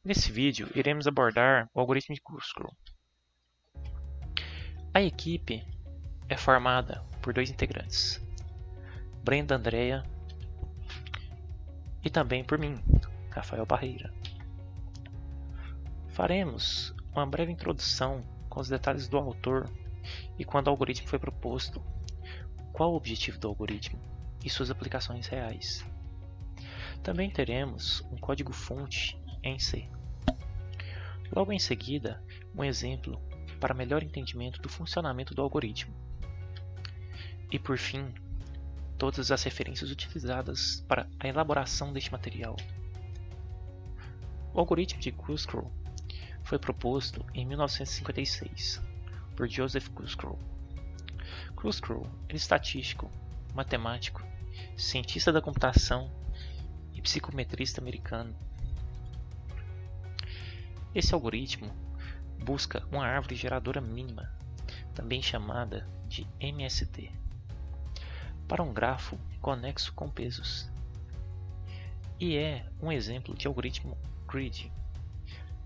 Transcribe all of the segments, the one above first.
Nesse vídeo, iremos abordar o algoritmo de Kruskal. A equipe é formada por dois integrantes, Brenda Andrea e também por mim, Rafael Barreira. Faremos uma breve introdução com os detalhes do autor e quando o algoritmo foi proposto, qual o objetivo do algoritmo e suas aplicações reais. Também teremos um código-fonte em C. Logo em seguida, um exemplo para melhor entendimento do funcionamento do algoritmo. E por fim, todas as referências utilizadas para a elaboração deste material. O algoritmo de Kruskal foi proposto em 1956 por Joseph Kruskal. Kruskal era estatístico, matemático, cientista da computação e psicometrista americano. Esse algoritmo busca uma árvore geradora mínima, também chamada de MST, para um grafo conexo com pesos. E é um exemplo de algoritmo grid,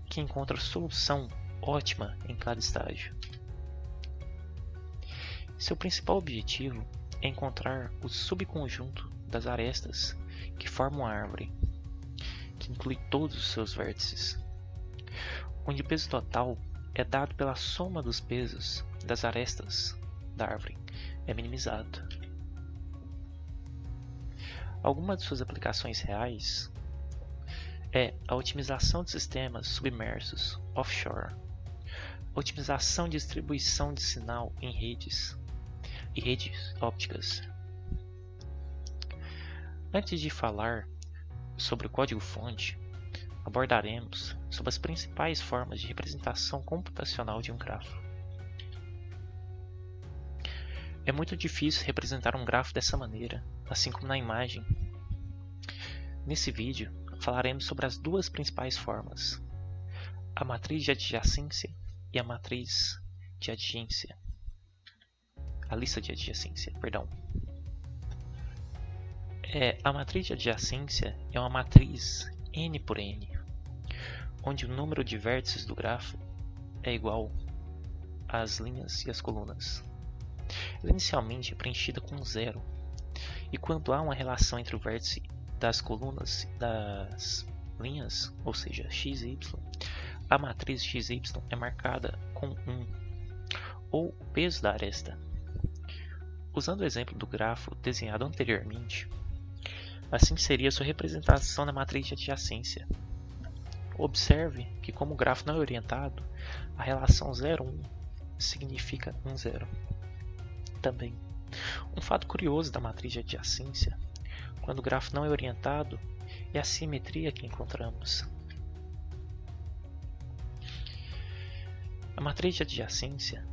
que encontra solução ótima em cada estágio. Seu principal objetivo é encontrar o subconjunto das arestas que formam a árvore, que inclui todos os seus vértices, onde o peso total é dado pela soma dos pesos das arestas da árvore, é minimizado. Algumas de suas aplicações reais é a otimização de sistemas submersos offshore, otimização de distribuição de sinal em redes e redes ópticas. Antes de falar sobre o código-fonte, abordaremos sobre as principais formas de representação computacional de um grafo. É muito difícil representar um grafo dessa maneira, assim como na imagem. Nesse vídeo, falaremos sobre as duas principais formas, a matriz de adjacência e a matriz de adjacência. A lista de adjacência, perdão. A matriz de adjacência é uma matriz n por n, onde o número de vértices do grafo é igual às linhas e às colunas. Ela inicialmente é preenchida com 0, e quando há uma relação entre o vértice das colunas e das linhas, ou seja, x e y, a matriz x e y é marcada com 1, ou o peso da aresta. Usando o exemplo do grafo desenhado anteriormente, assim seria sua representação na matriz de adjacência. Observe que, como o grafo não é orientado, a relação 0, 1 significa 1, 0. Também, um fato curioso da matriz de adjacência, quando o grafo não é orientado, é a simetria que encontramos. A matriz de adjacência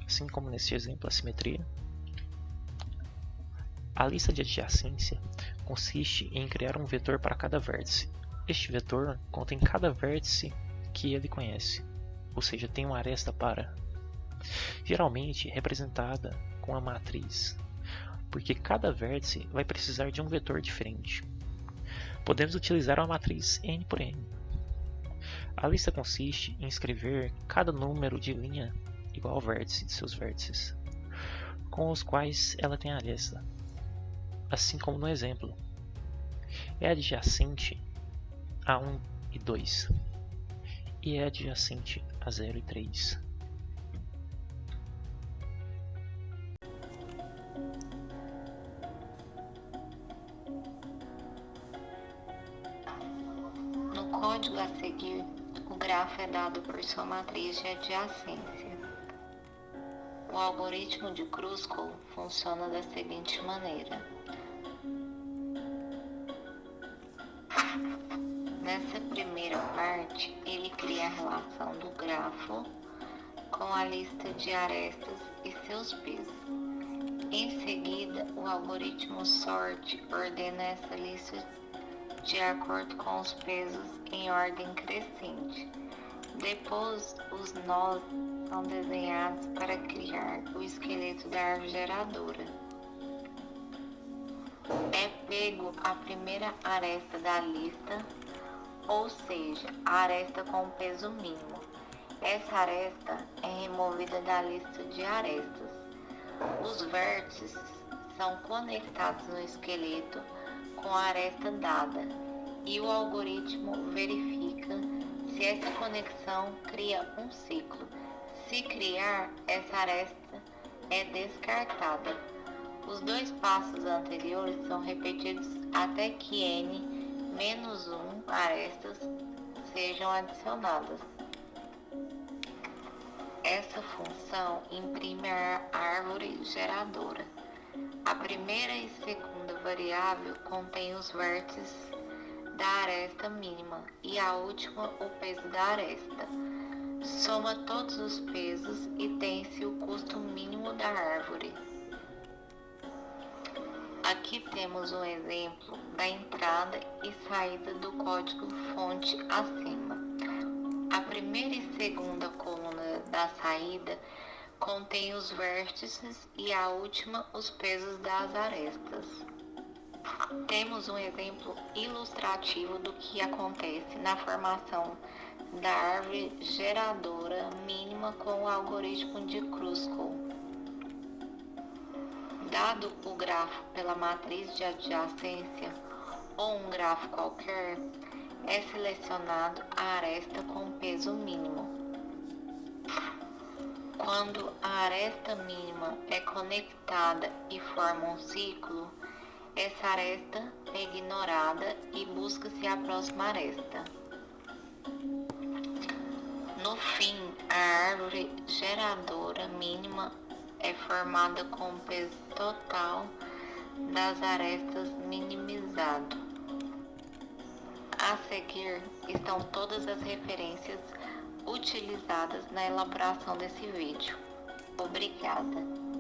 assim como nesse exemplo a simetria, a lista de adjacência consiste em criar um vetor para cada vértice. Este vetor contém cada vértice que ele conhece, ou seja, tem uma aresta para, geralmente representada com a matriz, porque cada vértice vai precisar de um vetor diferente. Podemos utilizar uma matriz n por n. A lista consiste em escrever cada número de linha igual ao vértice de seus vértices, com os quais ela tem aresta, assim como no exemplo. É adjacente a 1 e 2 e é adjacente a 0 e 3. No código a seguir, o grafo é dado por sua matriz de adjacência. O algoritmo de Kruskal funciona da seguinte maneira. Nessa primeira parte, ele cria a relação do grafo com a lista de arestas e seus pesos. Em seguida, o algoritmo sort ordena essa lista de acordo com os pesos em ordem crescente. Depois, os nós são desenhados para criar o esqueleto da árvore geradora. É pego a primeira aresta da lista, ou seja, a aresta com peso mínimo. Essa aresta é removida da lista de arestas. Os vértices são conectados no esqueleto com a aresta dada e o algoritmo verifica se essa conexão cria um ciclo. Se criar, essa aresta é descartada. Os dois passos anteriores são repetidos até que n-1 arestas sejam adicionadas. Essa função imprime a árvore geradora. A primeira e segunda variável contém os vértices da aresta mínima e a última o peso da aresta. Soma todos os pesos e tem-se o custo mínimo da árvore. Aqui temos um exemplo da entrada e saída do código-fonte acima. A primeira e segunda coluna da saída contém os vértices e a última os pesos das arestas. Temos um exemplo ilustrativo do que acontece na formação da árvore geradora mínima com o algoritmo de Kruskal. Dado o grafo pela matriz de adjacência ou um grafo qualquer, é selecionado a aresta com peso mínimo. Quando a aresta mínima é conectada e forma um ciclo, essa aresta é ignorada e busca-se a próxima aresta. No fim, a árvore geradora mínima é formada com o peso total das arestas minimizado. A seguir estão todas as referências utilizadas na elaboração desse vídeo. Obrigada.